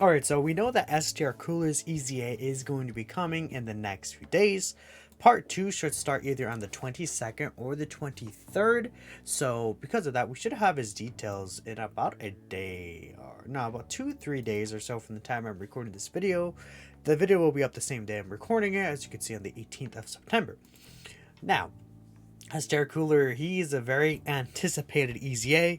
Alright, so we know that STR Cooler's EZA is going to be coming in the next few days. Part 2 should start either on the 22nd or the 23rd. So because of that, we should have his details in about a day, or no, about 2-3 days or so from the time I'm recording this video. The video will be up the same day I'm recording it, as you can see, on the 18th of September. Now, STR Cooler, he's a very anticipated EZA,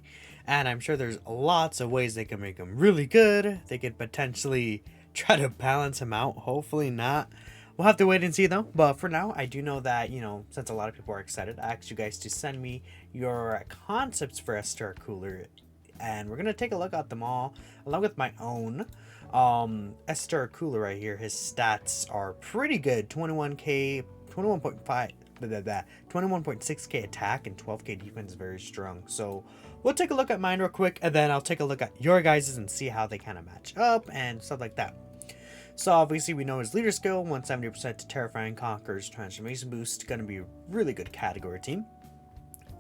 and I'm sure there's lots of ways they can make him really good. They could potentially try to balance him out. Hopefully not. We'll have to wait and see though. But for now, I do know that, since a lot of people are excited, I asked you guys to send me your concepts for STR Cooler, and we're going to take a look at them all along with my own. STR Cooler right here, his stats are pretty good. 21k, 21.5, 21.6k attack and 12k defense, very strong. So we'll take a look at mine real quick, and then I'll take a look at your guys's and see how they kind of match up and stuff like that. So obviously we know his leader skill, 170% to Terrifying Conqueror's transformation boost, gonna be a really good category team.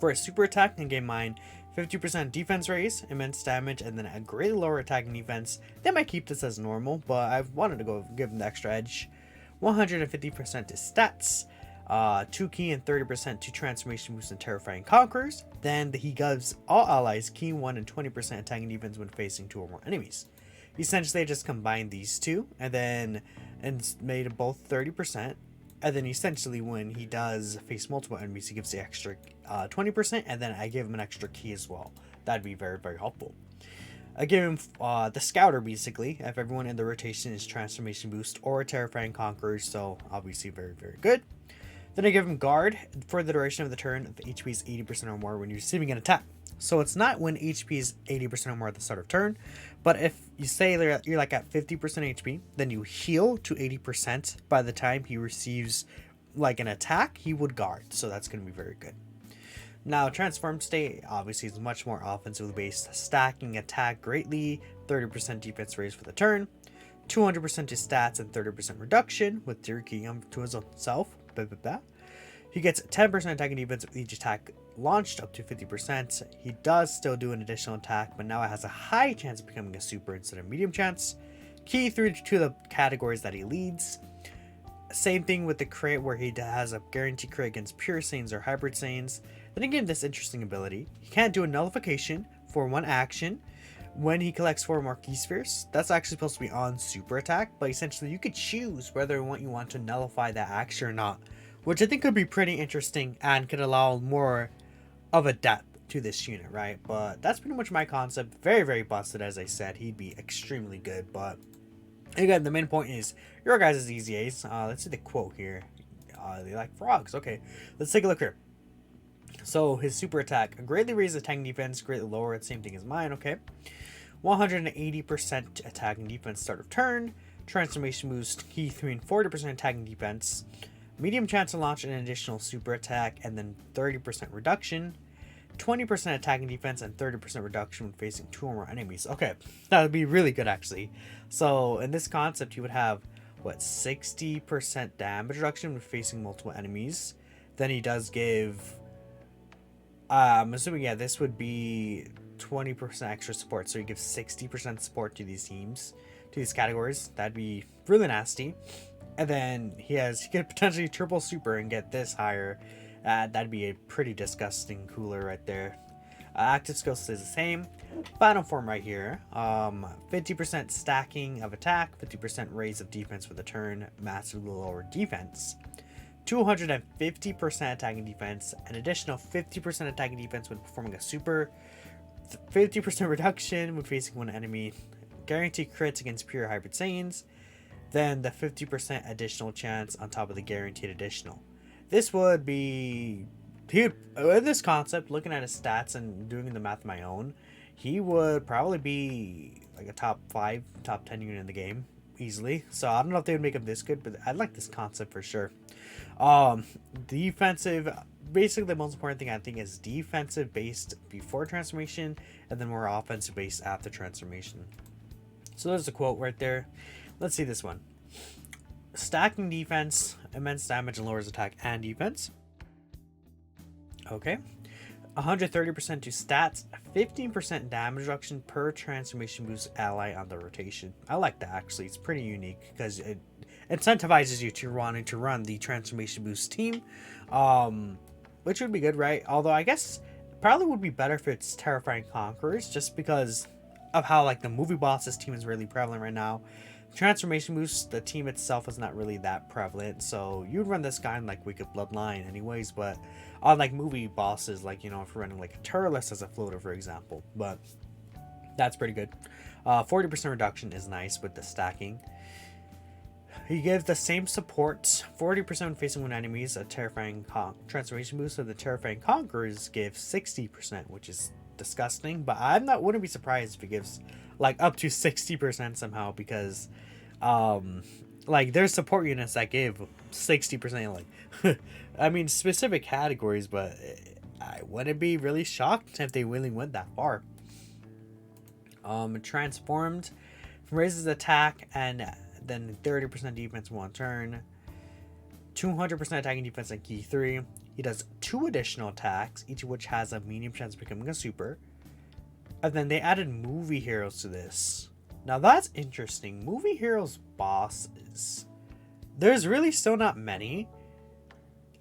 For a super attack, in game mine, 50% defense raise, immense damage, and then a greatly lower attacking defense. They might keep this as normal, but I've wanted to go give him the extra edge. 150% to stats, 2 key and 30% to transformation boost and Terrifying Conquerors. Then he gives all allies key 1 and 20% attacking defense when facing 2 or more enemies. Essentially, I just combined these two and made both 30%. And then essentially, when he does face multiple enemies, he gives the extra 20%, and then I give him an extra key as well. That'd be very, very helpful. I give him the Scouter, basically, if everyone in the rotation is Transformation Boost or Terrifying Conquerors, so obviously very, very good. Then I give him Guard for the duration of the turn if the HP is 80% or more when you're receiving an attack. So it's not when HP is 80% or more at the start of turn, but if you say you're like at 50% HP, then you heal to 80% by the time he receives like an attack, he would guard. So that's going to be very good. Now, Transform State obviously is much more offensively based, stacking attack greatly, 30% defense raise for the turn, 200% to stats and 30% reduction with Theory keying to his own self. He gets 10% attacking defense with each attack launched up to 50%. He does still do an additional attack, but now it has a high chance of becoming a super instead of medium chance. Key through to the categories that he leads. Same thing with the crit, where he has a guaranteed crit against pure Saiyans or hybrid Saiyans. Then again, this interesting ability. He can't do a nullification for one action when he collects 4 more key spheres. That's actually supposed to be on super attack, but essentially you could choose whether you want to nullify that action or not, which I think could be pretty interesting and could allow more of a depth to this unit, right? But that's pretty much my concept. Very, very busted, as I said. He'd be extremely good, but again, the main point is your guys' EZAs. Let's see the quote here. They like frogs. Okay, let's take a look here. So his super attack, greatly raises attacking defense, greatly lower it, same thing as mine, okay. 180% attacking defense start of turn, transformation boost, key 3 and 40% attacking defense, medium chance to launch an additional super attack, and then 30% reduction, 20% attacking defense, and 30% reduction when facing 2 or more enemies. Okay, that would be really good actually. So in this concept, you would have, 60% damage reduction when facing multiple enemies. Then he does give, I'm assuming, yeah, this would be 20% extra support. So he gives 60% support to these teams, to these categories. That'd be really nasty. And then he could potentially triple super and get this higher. That'd be a pretty disgusting cooler right there. Active skill stays the same. Final form right here. 50% stacking of attack, 50% raise of defense for the turn, massively lower defense. 250% attacking defense, an additional 50% attacking defense when performing a super, 50% reduction when facing one enemy, guaranteed crits against pure hybrid Saiyans, then the 50% additional chance on top of the guaranteed additional. This would be, in this concept, looking at his stats and doing the math of my own, he would probably be like a top 5, top 10 unit in the game easily. So I don't know if they would make him this good, but I like this concept for sure. Defensive, basically the most important thing I think is defensive based before transformation, and then more offensive based after transformation. So there's a quote right there. Let's see this one. Stacking defense, immense damage, and lowers attack and defense. Okay. 130% to stats, 15% damage reduction per transformation boost ally on the rotation. I like that actually. It's pretty unique because it incentivizes you to wanting to run the transformation boost team, which would be good, right? Although I guess probably would be better if it's Terrifying Conquerors, just because of how like the movie bosses team is really prevalent right now. Transformation boost, the team itself is not really that prevalent, so you'd run this guy in like Wicked Bloodline anyways, but on like movie bosses, like, you know, if you're running like a Turles as a floater, for example. But that's pretty good. 40% reduction is nice with the stacking. He gives the same support, 40% when facing one enemies, a Terrifying transformation boost, so the Terrifying Conquerors give 60%, which is disgusting, but wouldn't be surprised if it gives like up to 60% somehow, because like there's support units that give 60%, like I mean specific categories, but I wouldn't be really shocked if they really went that far. Transformed raises attack and then 30% defense one turn, 200% attacking defense in key 3. He does 2 additional attacks, each of which has a medium chance of becoming a super. And then they added movie heroes to this. Now that's interesting. Movie heroes bosses. There's really still not many.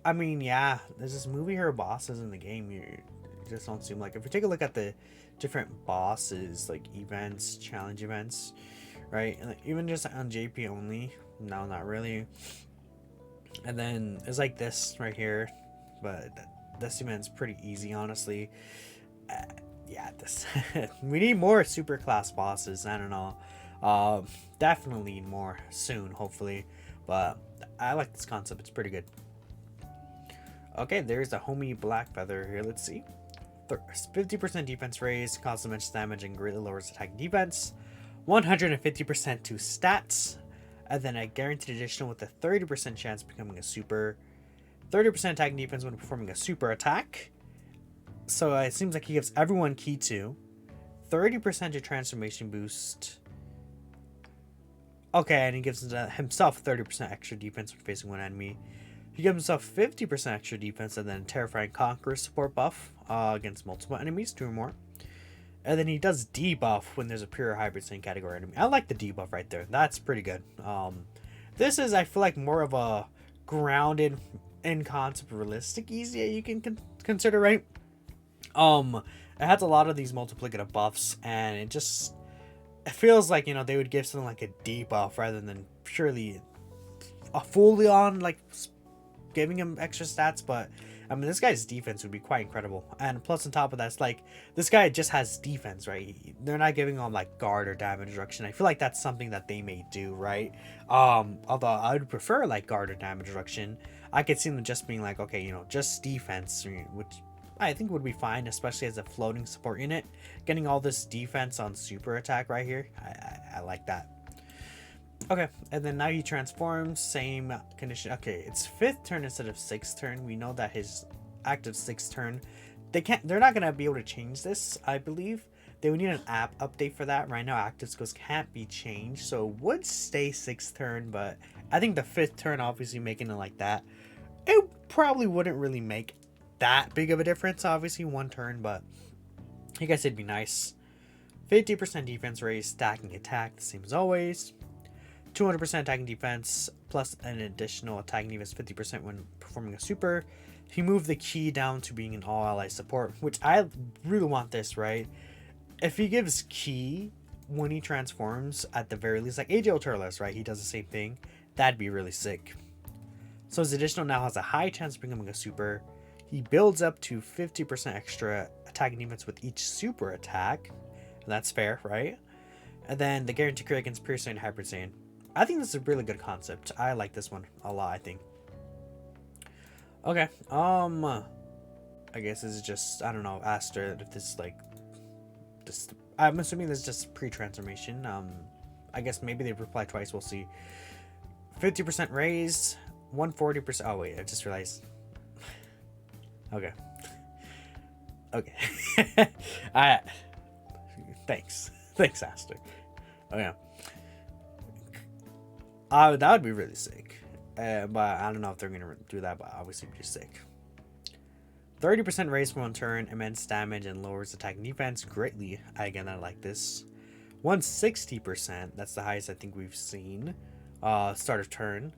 I mean, yeah, there's just movie hero bosses in the game. You just don't seem like. If you take a look at the different bosses, like events, challenge events, right? And even just on JP only. No, not really. And then it's like this right here. But this event's pretty easy, honestly. Yeah, this we need more super class bosses. I don't know. Definitely more soon, hopefully. But I like this concept. It's pretty good. Okay, there's a homie black feather here. Let's see. 50% defense raise, causes immense damage, and greatly lowers attack defense. 150% to stats, and then a guaranteed additional with a 30% chance of becoming a super. 30% attack defense when performing a super attack. So it seems like he gives everyone key 2. 30% to transformation boost. Okay, and he gives himself 30% extra defense when facing one enemy. He gives himself 50% extra defense and then Terrifying Conqueror support buff against multiple enemies, 2 or more. And then he does debuff when there's a pure hybrid same category enemy. I like the debuff right there. That's pretty good. This is, I feel like, more of a grounded in concept realistic easy you can consider, right? It has a lot of these multiplicative buffs, and it feels like, you know, they would give something like a debuff rather than purely a fully on like giving him extra stats. But I mean, this guy's defense would be quite incredible, and plus on top of that, it's like this guy just has defense, right? They're not giving him like guard or damage reduction. I feel like that's something that they may do, right? Although I would prefer like guard or damage reduction. I could see them just being like, okay, you know, just defense, which I think would be fine, especially as a floating support unit. Getting all this defense on super attack right here, I like that. Okay, and then now he transforms, same condition. Okay, it's 5th turn instead of 6th turn. We know that his active 6th turn, they're not gonna be able to change this, I believe. They would need an app update for that. Right now, active skills can't be changed, so it would stay 6th turn, but I think the 5th turn, obviously making it like that, it probably wouldn't really make that big of a difference. Obviously, 1 turn, but I guess it'd be nice. 50% defense raise, stacking attack, the same as always. 200% attacking defense, plus an additional attacking defense 50% when performing a super. He moved the key down to being an all ally support, which I really want this, right? If he gives key when he transforms, at the very least, like AJ Turles, right? He does the same thing. That'd be really sick. So his additional now has a high chance of becoming a super. He builds up to 50% extra attacking defense with each super attack. And that's fair, right? And then the guarantee crit against Piercing and Hybrid Saiyan. I think this is a really good concept. I like this one a lot, I think. Okay, I guess this is just, I don't know, asked if this is like, just, I'm assuming this is just pre-transformation. I guess maybe they reply twice, we'll see. 50% raise, 140%, oh wait, I just realized. Okay. Okay. Thanks, Aster. Oh yeah. That would be really sick. But I don't know if they're gonna do that, but obviously it'd be sick. 30% raise for one turn, immense damage, and lowers attack and defense greatly. Again, I like this. 160%, that's the highest I think we've seen. Start of turn.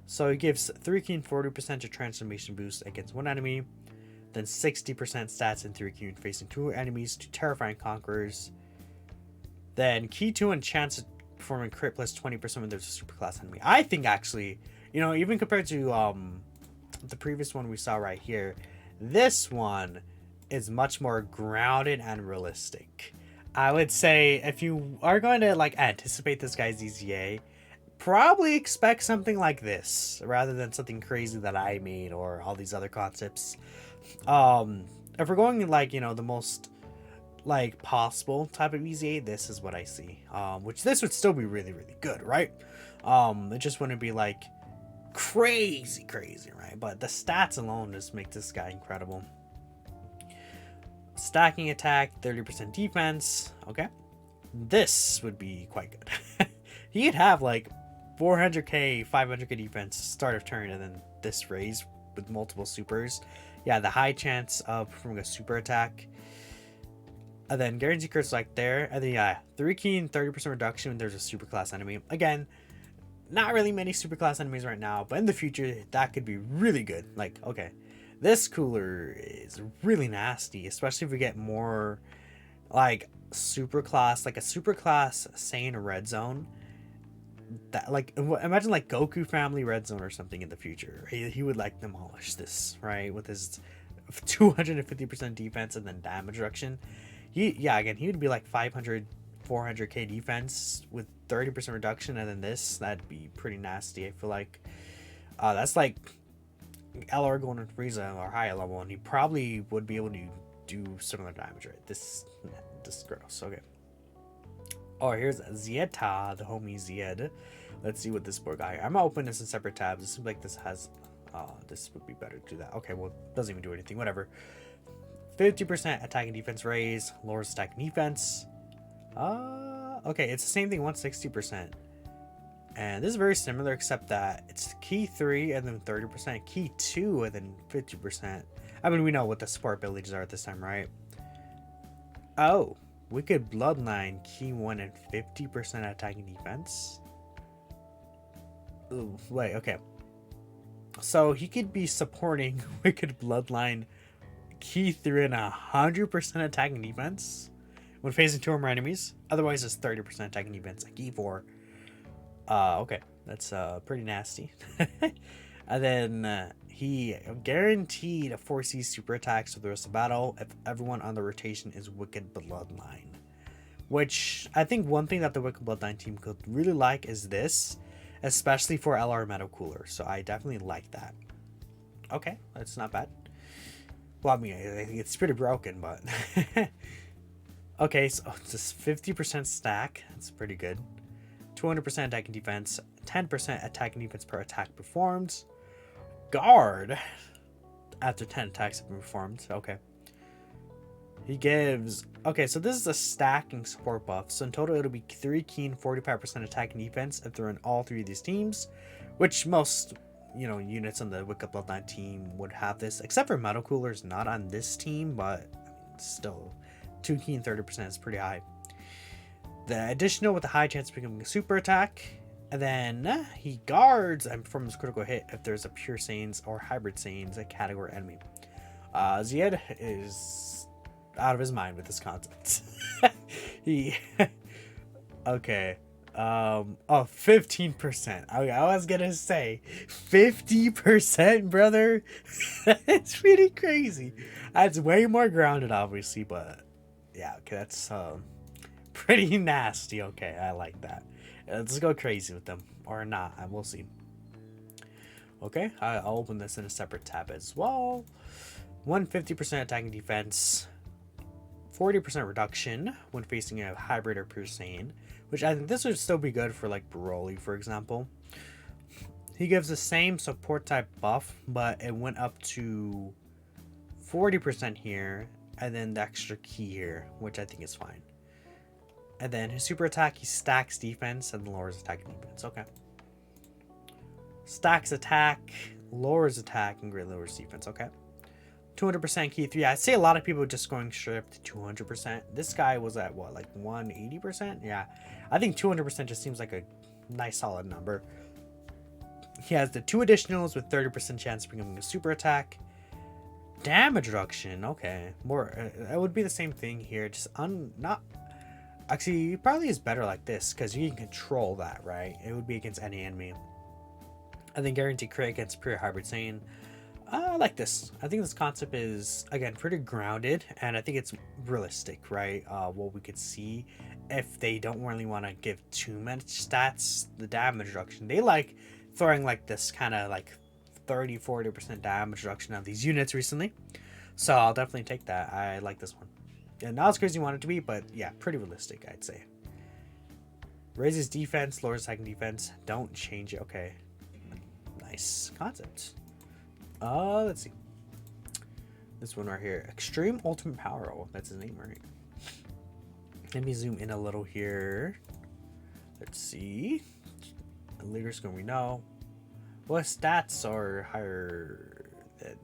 So it gives 3 key and 40% to transformation boost against one enemy. Then 60% stats and 3 key when facing 2 enemies to terrifying conquerors. Then key 2 and chance of performing crit plus 20% when there's a superclass enemy. I think actually, you know, even compared to the previous one we saw right here, this one is much more grounded and realistic. I would say if you are going to like anticipate this guy's EZA, probably expect something like this rather than something crazy that I made or all these other concepts. If we're going like, you know, the most like possible type of EZA, this is what I see. Which this would still be really, really good, right? It just wouldn't be like crazy, right? But the stats alone just make this guy incredible. Stacking attack, 30% defense. Okay, this would be quite good. He'd have like 400k, 500k defense start of turn, and then this raise with multiple supers. Yeah, the high chance of performing a super attack. And then guarantee crits like there. And then yeah, 3 key and 30% reduction when there's a super class enemy. Again, not really many super class enemies right now, but in the future that could be really good. Like, okay, this cooler is really nasty, especially if we get more like super class, like a super class Saiyan red zone. That, like, imagine like Goku family red zone or something in the future. He would like demolish this, right, with his 250% defense and then damage reduction. Again, he would be like 500, 400k defense with 30% reduction, and then that'd be pretty nasty. I feel like that's like LR going to Frieza or higher level, and he probably would be able to do similar damage, right? This is gross. Okay. Oh, here's Zieta, the homie Zied. Let's see what this poor guy. I'm gonna open this in separate tabs. It seems like this has. This would be better to do that. Okay, well, it doesn't even do anything. Whatever. 50% attack and defense raise, lowers attack and defense. Okay, it's the same thing, 160%. And this is very similar, except that it's key 3 and then 30%, key 2 and then 50%. I mean, we know what the support abilities are at this time, right? Oh, Wicked Bloodline, key 1 and 50% attack and defense. Ooh, wait, okay. So he could be supporting Wicked Bloodline, key 3 and 100% attack and defense when facing 2 or more enemies. Otherwise, it's 30% attack and defense at key 4. Okay, that's pretty nasty. And then he guaranteed a 4C super attacks for the rest of the battle if everyone on the rotation is Wicked Bloodline. Which I think one thing that the Wicked Bloodline team could really like is this, especially for LR Metal Cooler. So I definitely like that. Okay, that's not bad. Well, I mean, it's pretty broken, but okay. So it's just 50% stack. That's pretty good. 200% attack and defense, 10% attack and defense per attack performed. Guard after 10 attacks have been performed. Okay. He gives. Okay, so this is a stacking support buff. So in total, it'll be 3 keen, 45% attack and defense if they're in all 3 of these teams, which most, you know, units on the Wicked Bloodline team would have this, except for Metal Coolers, not on this team, but still, 2 keen, 30% is pretty high. The additional with the high chance of becoming a super attack, and then he guards and performs critical hit if there's a pure Saiyans or hybrid Saiyans a category enemy. Zied is out of his mind with this concept. He okay. 15%. I was gonna say 50%, brother. It's pretty crazy. That's way more grounded, obviously, but yeah, okay, that's pretty nasty. Okay, I like that. Let's go crazy with them, or not. We'll see. Okay, I'll open this in a separate tab as well. 150% attacking defense, 40% reduction when facing a hybrid or pure Saiyan, which I think this would still be good for like Broly, for example. He gives the same support type buff, but it went up to 40% here, and then the extra key here, which I think is fine. And then his super attack, he stacks defense and lowers attack and defense. Okay. Stacks attack, lowers attack, and greatly lowers defense. Okay. 200% key 3. I'd say a lot of people just going straight up to 200%. This guy was at what, like 180%? Yeah. I think 200% just seems like a nice solid number. He has the 2 additionals with 30% chance of becoming a super attack. Damage reduction. Okay. More. It would be the same thing here. Just not. Actually, it probably is better like this because you can control that, right? It would be against any enemy. I think guaranteed crit against pure hybrid Saiyan. I like this. I think this concept is, again, pretty grounded, and I think it's realistic, right? What we could see if they don't really want to give too much stats, the damage reduction. They like throwing like this kind of like 30-40% damage reduction on these units recently. So I'll definitely take that. I like this one. Yeah, not as crazy as you want it to be, but yeah, pretty realistic, I'd say. Raises defense, lowers attacking defense. Don't change it. Okay. Nice concept. Let's see. This one right here. Extreme Ultimate Power. Oh, that's his name, right? Let me zoom in a little here. Let's see. The leader score we know. What stats are higher than...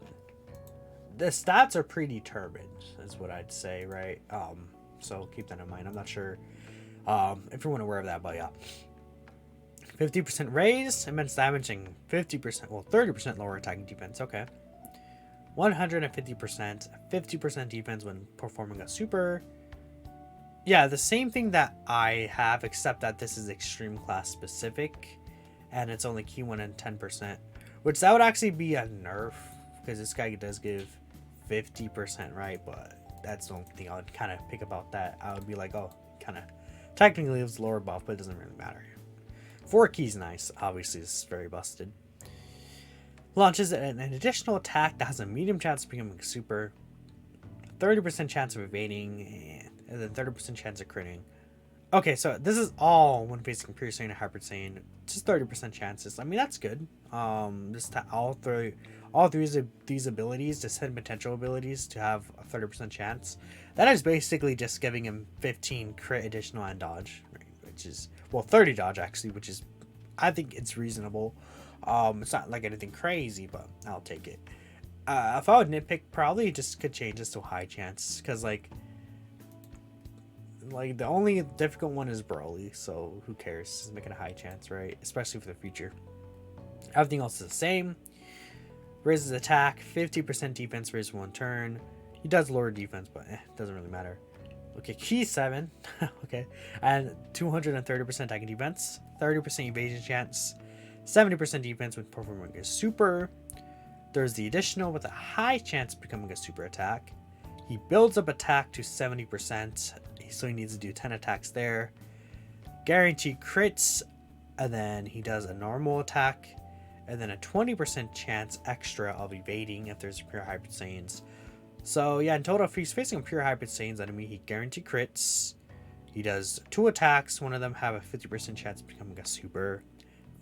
The stats are predetermined, is what I'd say, right? So keep that in mind. I'm not sure if you're aware of that, but yeah. 50% raise, immense damage, and 50%, well, 30% lower attacking defense. Okay. 150%, 50% defense when performing a super. Yeah, the same thing that I have, except that this is extreme class specific, and it's only key 1 and 10%, which that would actually be a nerf, because this guy does give 50%, right? But that's the only thing I would kind of pick about that. I would be like, oh, kind of technically it was lower buff, but it doesn't really matter. 4 keys, nice. Obviously, this is very busted. Launches an additional attack that has a medium chance of becoming super, 30% chance of evading, and then 30% chance of critting. Okay, so this is all when facing Pure Saiyan and Hybrid Saiyan. Just 30% chances. I mean, that's good. All three of these abilities, just hidden potential abilities, to have a 30% chance. That is basically just giving him 15 crit additional and dodge, right? Which is, well, 30 dodge actually, which is, I think it's reasonable. It's not like anything crazy, but I'll take it. If I would nitpick, probably just could change this to high chance, because like the only difficult one is Broly, so who cares? Just making a high chance, right? Especially for the future. Everything else is the same. Raises attack, 50% defense raised 1 turn. He does lower defense, but doesn't really matter. Okay, key 7. Okay, and 230% attacking defense, 30% evasion chance, 70% defense when performing a super. There's the additional with a high chance of becoming a super attack. He builds up attack to 70%, so he needs to do 10 attacks there. Guaranteed crits, and then he does a normal attack, and then a 20% chance extra of evading if there's pure hybrid Saiyans. So yeah, in total, if he's facing a pure hybrid Saiyans enemy, he guaranteed crits. He does 2 attacks, one of them have a 50% chance of becoming a super,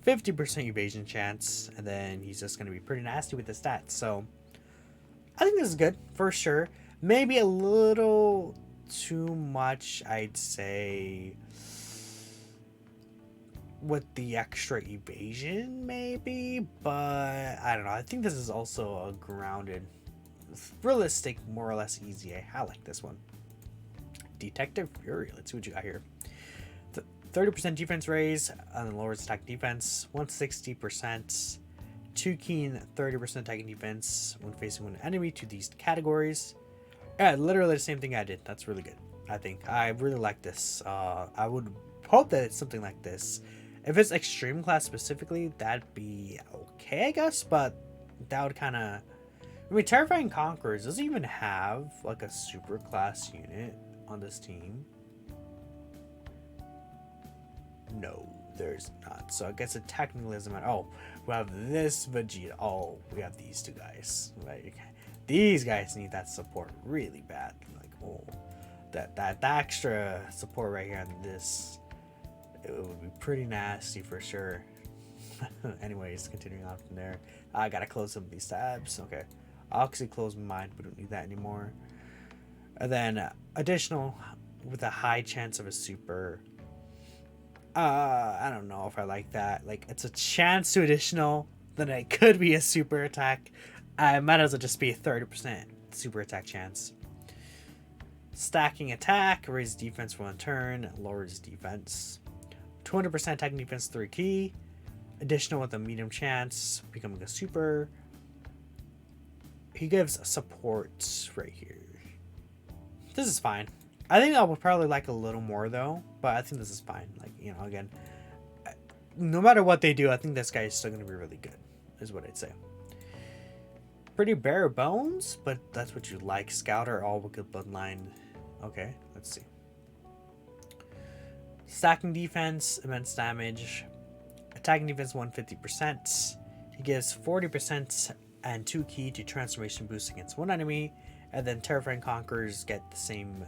50% evasion chance, and then he's just going to be pretty nasty with the stats. So I think this is good for sure. Maybe a little too much, I'd say, with the extra evasion maybe, but I don't know. I think this is also a grounded, realistic, more or less easy. I like this one. Detective Fury. Let's see what you got here. 30% defense raise and then lowers attack defense. 160%. 2 keen 30% attacking defense when facing one enemy to these categories. Yeah, literally the same thing I did. That's really good. I think I really like this. I would hope that it's something like this. If it's extreme class specifically, that'd be okay, I guess. But that would kind of, I mean, Terrifying Conquerors doesn't even have like a super class unit on this team. No, there's not. So I guess it technically doesn't matter. Oh, we have this Vegeta. Oh, we have these 2 guys. Like, these guys need that support really bad. Like, oh, that extra support right here on this, it would be pretty nasty for sure. Anyways, continuing on from there, I gotta close some of these tabs. Okay, I'll actually close mine. We don't need that anymore. And then additional with a high chance of a super. I don't know if I like that. Like, it's a chance to additional, then it could be a super attack. I might as well just be a 30% super attack chance. Stacking attack, raises defense for 1 turn, lowers defense. 200% attack and defense 3 key. Additional with a medium chance, becoming a super. He gives support right here. This is fine. I think I would probably like a little more though, but I think this is fine. Like, you know, again, no matter what they do, I think this guy is still going to be really good, is what I'd say. Pretty bare bones, but that's what you like. Scouter, all wicked bloodline. Okay, let's see. Stacking defense, immense damage. Attacking defense 150%. He gives 40% and 2 key to transformation boost against 1 enemy. And then Terrifying Conquerors get the same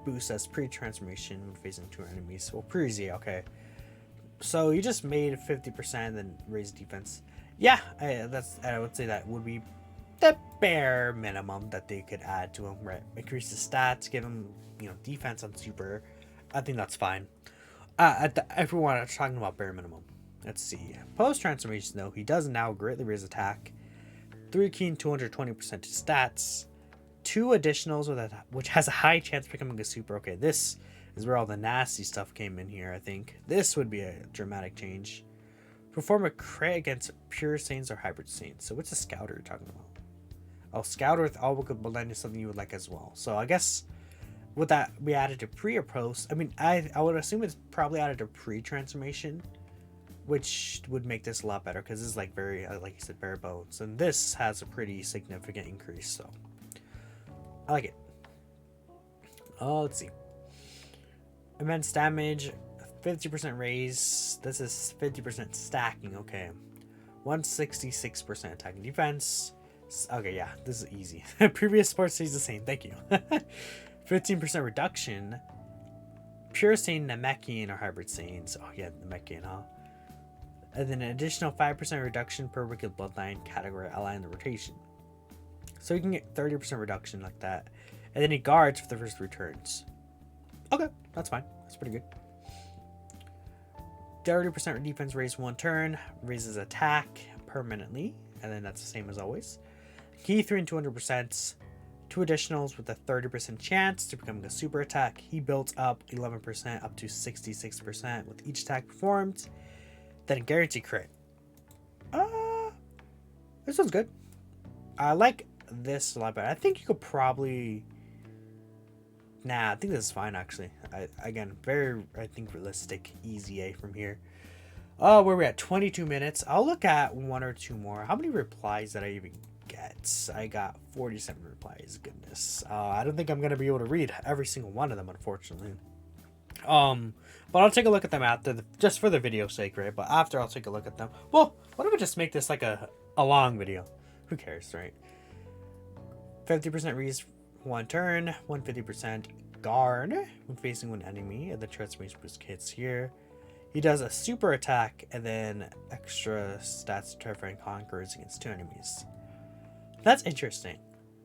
boost as pre-transformation when facing 2 enemies. Well, pre-Z, okay. So you just made 50% and then raised defense. Yeah, I would say that would be the bare minimum that they could add to him, right? Increase the stats, give him, you know, defense on super. I think that's fine. If we want to talking about bare minimum, let's see. Post transformation though, he does now greatly raise attack, 3 keen 220% to stats, 2 additionals with a, which has a high chance of becoming a super. Okay, this is where all the nasty stuff came in here. I think this would be a dramatic change. Perform a crit against pure saints or hybrid saints. So what's a scouter you're talking about? Oh, scouter with all wicked bloodline is something you would like as well. So I guess would that be added to pre or post? I mean, I would assume it's probably added to pre-transformation, which would make this a lot better because this is like very, like you said, bare bones, and this has a pretty significant increase. So I like it. Oh, let's see. Immense damage, 50% raise. This is 50% stacking. Okay, 166% attack and defense. Okay, yeah, this is easy. Previous support stays the same. Thank you. 15% reduction. Pure Saint, Namekian, or Hybrid Saints. Oh yeah, Namekian, huh? And then an additional 5% reduction per wicked bloodline category ally in the rotation. So you can get 30% reduction like that. And then he guards for the first 3 turns. Okay, that's fine. That's pretty good. 30% defense raise 1 turn. Raises attack permanently. And then that's the same as always. Key 3 and 200%. 2 additionals with a 30% chance to becoming a super attack. He builds up 11% up to 66% with each attack performed. Then guarantee crit. This one's good. I like this a lot better. I think you could probably... Nah, I think this is fine actually. Again, very, I think, realistic, easy A from here. Oh, where are we at? 22 minutes. I'll look at 1 or 2 more. How many replies did I even get? I got 47 replies. Goodness. I don't think I'm going to be able to read every single one of them, unfortunately. But I'll take a look at them after, just for the video's sake, right? But after, I'll take a look at them. Well, what if we just make this like a long video? Who cares, right? 50% reads 1 turn, 150% guard when facing 1 enemy, and the transformation boost hits here. He does a super attack and then extra stats to Terrifying Conquerors against 2 enemies. That's interesting.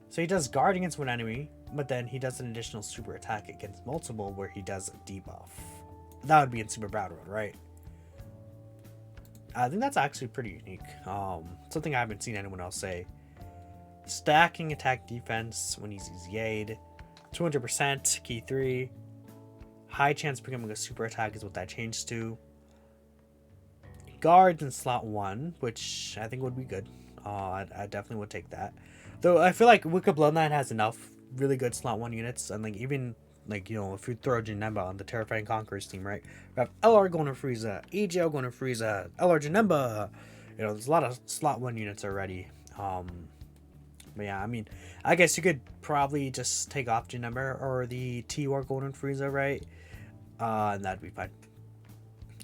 So he does guard against 1 enemy, but then he does an additional super attack against multiple where he does a debuff. That would be in Super Battle Road, right? I think that's actually pretty unique. Something I haven't seen anyone else say. Stacking attack defense when he's EZA'd. 200%, key 3. High chance of becoming a super attack is what that changed to. Guards in slot 1, which I think would be good. I definitely would take that. Though I feel like Wicked Bloodline has enough really good slot 1 units, and like even like, you know, if you throw Janemba on the Terrifying Conquerors team, right? We have LR going to Frieza, AGL going to Frieza, LR Janemba. You know, there's a lot of slot 1 units already. But yeah, I mean, I guess you could probably just take off Janemba or the T-War Golden Frieza, right? And that'd be fine.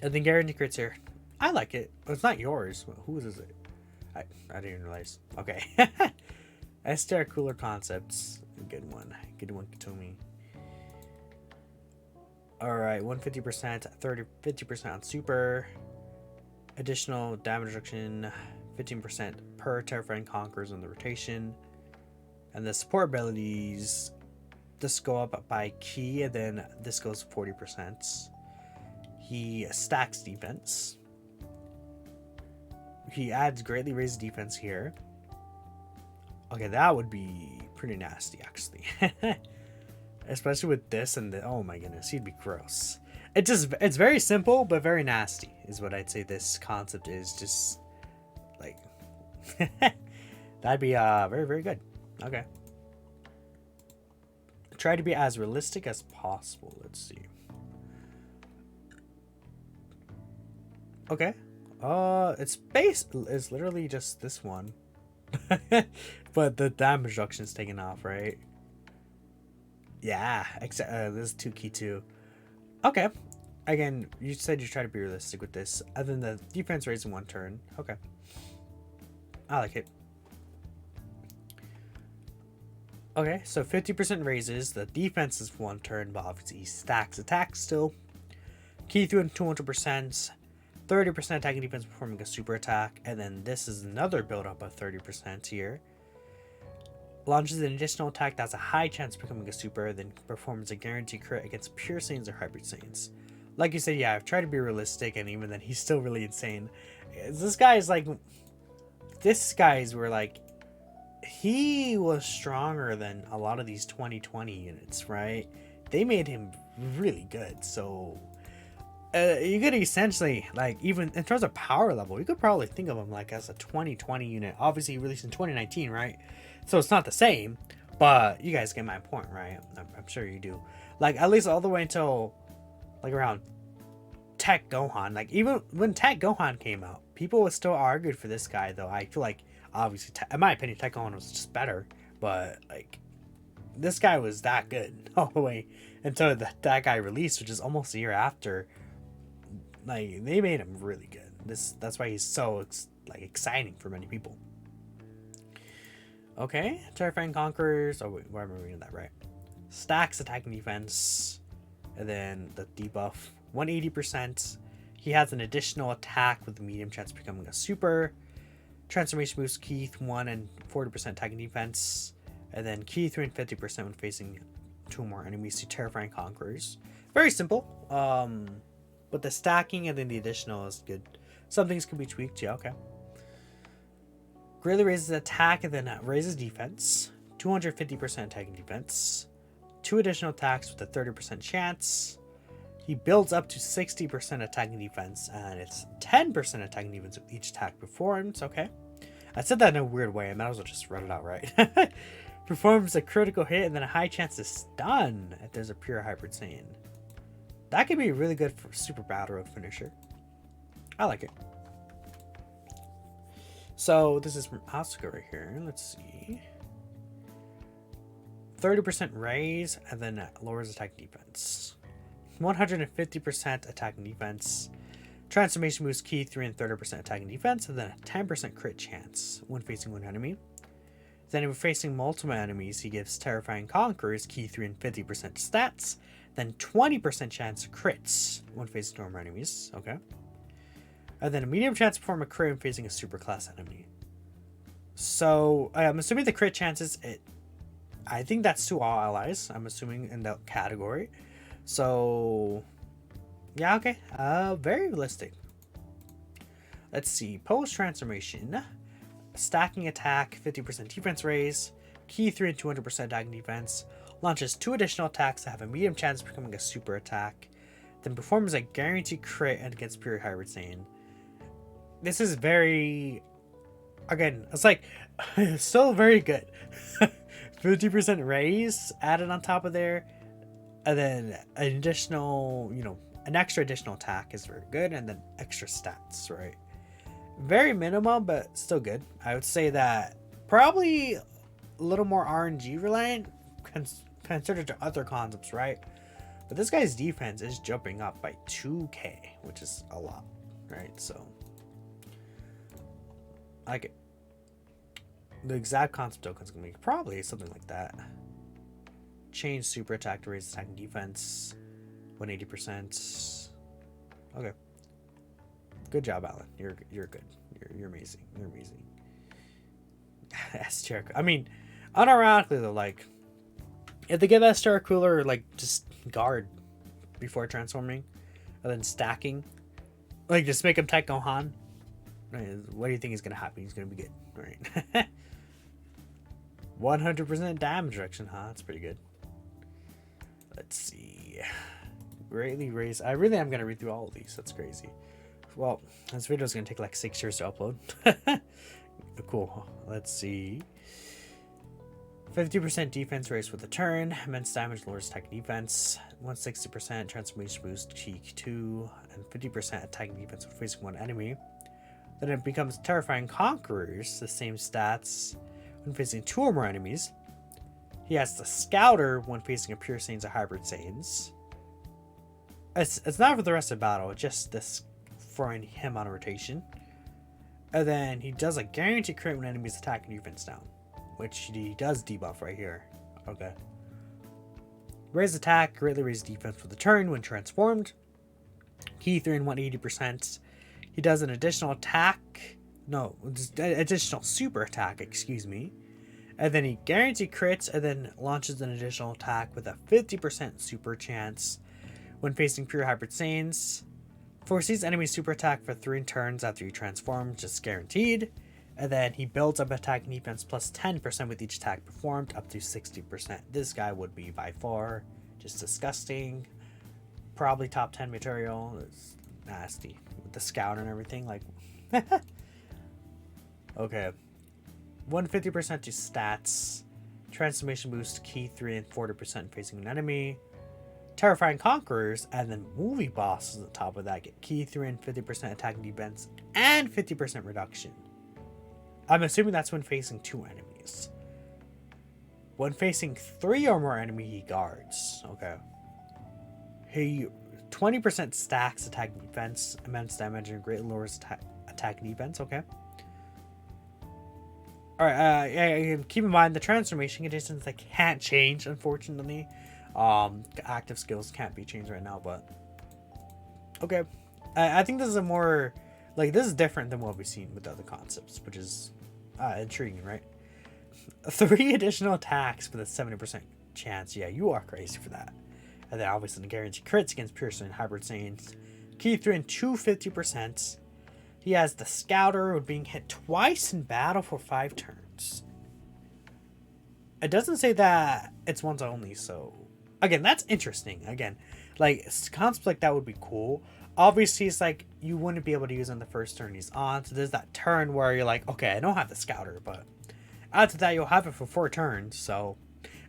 And then guarantee crits here. I like it. It's not yours. Whose is it? I didn't even realize. Okay. STR Cooler Concepts. Good one. Good one, Katomi. Alright, 150%, 50% on super. Additional damage reduction, 15% per Terrifying Conquerors in the rotation. And the support abilities, this go up by key, and then this goes 40%. He stacks defense. He adds greatly raised defense here. Okay, that would be pretty nasty, actually. Especially with this and the... Oh my goodness, he'd be gross. It's very simple, but very nasty, is what I'd say this concept is. Just, like... That'd be, very, very good. Okay. Try to be as realistic as possible. Let's see. Okay. It's literally just this one. But the damage reduction is taken off, right? Yeah, except this is 2 key too. Okay. Again, you said you try to be realistic with this. Other than the defense raise in 1 turn. Okay. I like it. Okay, so 50% raises. The defense is 1 turn, but obviously he stacks attacks still. Key through 200%. 30% attacking defense performing a super attack, and then this is another build up of 30% here. Launches an additional attack that has a high chance of becoming a super, then performs a guaranteed crit against pure Saiyans or hybrid Saiyans. Like you said, yeah, I've tried to be realistic, and even then, he's still really insane. This guy's like, he was stronger than a lot of these 2020 units, right? They made him really good, so... you could essentially, like, even in terms of power level, you could probably think of him like as a 2020 unit. Obviously, he released in 2019, right? So it's not the same, but you guys get my point, right? I'm sure you do. Like, at least all the way until, like, around Tech Gohan. Like, even when Tech Gohan came out, people would still argue for this guy, though. I feel like, obviously, in my opinion, Tech Gohan was just better. But, like, this guy was that good all the way until that guy released, which is almost a year after. Like, they made him really good. That's why he's so exciting for many people. Okay, Terrifying Conquerors. Oh wait, why am I reading that right? Stacks attacking defense, and then the debuff 180%. He has an additional attack with a medium chance of becoming a super. Transformation moves Keith 1 and 40% attacking defense, and then Keith 3 and 50% when facing 2 or more enemies to Terrifying Conquerors. Very simple. But the stacking and then the additional is good. Some things can be tweaked, yeah, okay. Greatly raises attack and then raises defense. 250% attacking defense. 2 additional attacks with a 30% chance. He builds up to 60% attacking defense, and it's 10% attacking defense with each attack performed, okay. I said that in a weird way, I might as well just run it out right. Performs a critical hit and then a high chance to stun if there's a pure hybrid Saiyan. That could be really good for Super Battle Road finisher. I like it. So this is from Asuka right here. Let's see. 30% raise and then lowers attack defense. 150% attacking defense. Transformation moves Key 3 and 30% attacking defense, and then a 10% crit chance when facing one enemy. Then if facing multiple enemies, he gives Terrifying Conquerors Key 3 and 50% stats. Then 20% chance crits when facing normal enemies. Okay. And then a medium chance to perform a crit when facing a super class enemy. So I'm assuming the crit chances, I think that's to all allies. I'm assuming in that category. So yeah, okay. Very realistic. Let's see. Post transformation. Stacking attack, 50% defense raise. Key 3 and 200% attacking defense. Launches 2 additional attacks that have a medium chance of becoming a super attack. Then performs a guaranteed crit against pure hybrid Saiyan. This is very... Again, it's like... still very good. 50% raise added on top of there. And then an additional, an extra additional attack is very good. And then extra stats, right? Very minimal, but still good. I would say that probably a little more RNG reliant considered to other concepts, right? But this guy's defense is jumping up by 2k, which is a lot, right? So I like it. The exact concept token is gonna be probably something like that. Change super attack to raise attacking defense 180%. Okay. Good job, Alan. You're good. You're amazing. You're amazing. STR. I mean, unironically though, like, if they give STR Cooler, like, just guard before transforming, and then stacking, like, just make him Tech Gohan, right? What do you think is gonna happen? He's gonna be good, right? 100% damage reduction, huh? That's pretty good. Let's see. Greatly raise. I really am going to read through all of these. That's crazy. Well, this video is going to take like 6 years to upload. Cool. Let's see. 50% defense raise with a turn. Immense damage lowers attack defense. 160% transformation boost cheek 2. And 50% attack defense when facing one enemy. Then it becomes Terrifying Conquerors. The same stats when facing 2 or more enemies. He has the Scouter when facing a Pure Saiyans or Hybrid Saiyans. It's not for the rest of the battle. It's just this throwing him on a rotation. And then he does a guaranteed crit when enemies attack and defense down, which he does debuff right here. Okay. Raise attack, greatly raise defense with a turn when transformed. Key 3 and 180%. He does an additional attack. No, additional super attack, excuse me. And then he guaranteed crits and then launches an additional attack with a 50% super chance when facing pure hybrid Saiyans. Foresees enemy super attack for 3 turns after you transform, just guaranteed. And then he builds up attack and defense plus 10% with each attack performed, up to 60%. This guy would be by far just disgusting. Probably top 10 material. It's nasty. With the scout and everything. Like, okay. 150% to stats. Transformation boost, key 3 and 40% facing an enemy. Terrifying Conquerors, and then movie bosses on top of that get key 3 and 50% attack and defense and 50% reduction. I'm assuming that's when facing 2 enemies. When facing 3 or more enemy, he guards. Okay. He 20% stacks attack and defense, immense damage, and greatly lowers attack and defense. Okay. Alright, and keep in mind the transformation conditions that can't change, unfortunately. Active skills can't be changed right now, but okay. I think this is a more, like, this is different than what we've seen with other concepts, which is intriguing, right? 3 additional attacks with a 70% chance. Yeah, you are crazy for that. And then obviously the guaranteed crits against Pure Saiyan Hybrid Saiyans. Key 3 and 250%. He has the Scouter with being hit twice in battle for 5 turns. It doesn't say that it's once only, so again, that's interesting. Again, like, concepts like that would be cool. Obviously, it's like you wouldn't be able to use on the first turn he's on. So there's that turn where you're like, okay, I don't have the Scouter, but after that, you'll have it for 4 turns. So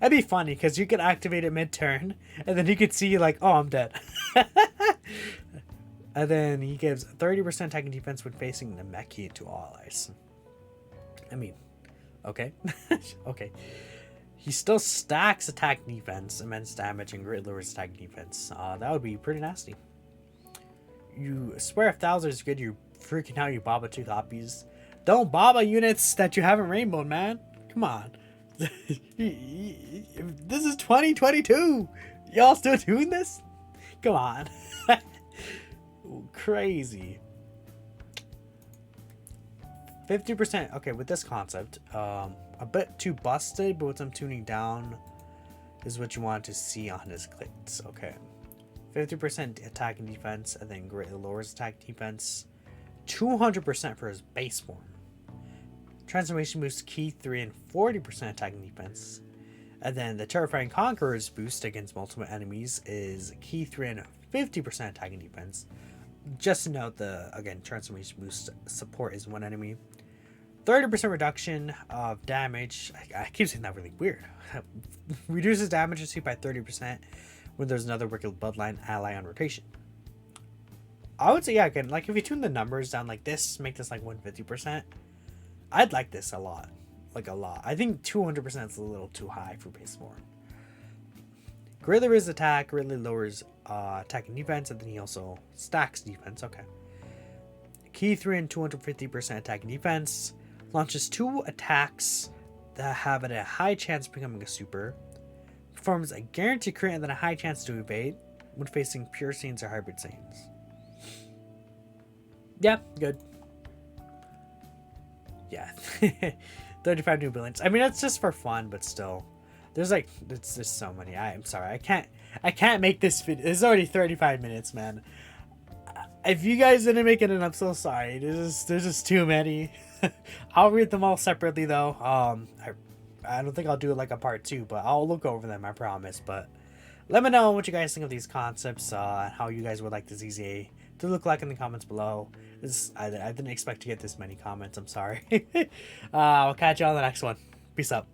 that'd be funny because you could activate it mid-turn, and then he could see like, oh, I'm dead. And then he gives 30% attack and defense when facing the Meki to all allies. I mean, okay, okay. He still stacks attack defense, immense damage, and great lowers attack defense. That would be pretty nasty. You swear if Thouser is good, you're freaking out, you Baba 2 copies. Don't Baba units that you haven't rainbowed, man. Come on. This is 2022. Y'all still doing this? Come on. Crazy. 50%. Okay, with this concept, a bit too busted, but with some tuning down is what you want to see on his clicks. Okay. 50% attack and defense, and then greatly lowers attack defense. 200% for his base form. Transformation boost key 3 and 40% attack and defense. And then the Terrifying Conqueror's boost against multiple enemies is key 3 and 50% attack and defense. Just to note, again, transformation boost support is 1 enemy. 30% reduction of damage. I keep saying that really weird. Reduces damage received by 30% when there's another Wicked Bloodline ally on rotation. I would say, yeah, again, like if you tune the numbers down like this, make this like 150%. I'd like this a lot. Like a lot. I think 200% is a little too high for base form. Greatly raises attack, greatly lowers attack and defense, and then he also stacks defense. Okay. Key 3 and 250% attack and defense. Launches 2 attacks that have a high chance of becoming a super. Performs a guaranteed crit and then a high chance to evade when facing Pure Saiyans or Hybrid Saiyans. Yeah, good. Yeah. 35 new billions. I mean, it's just for fun, but still. There's like, it's just so many. I'm sorry. I can't make this video. It's already 35 minutes, man. If you guys didn't make it, and I'm so sorry. There's just too many. I'll read them all separately though. I don't think I'll do like a part 2, but I'll look over them, I promise. But let me know what you guys think of these concepts, how you guys would like the ZZA to look like in the comments below. I didn't expect to get this many comments, I'm sorry. I'll catch you on the next one. Peace out.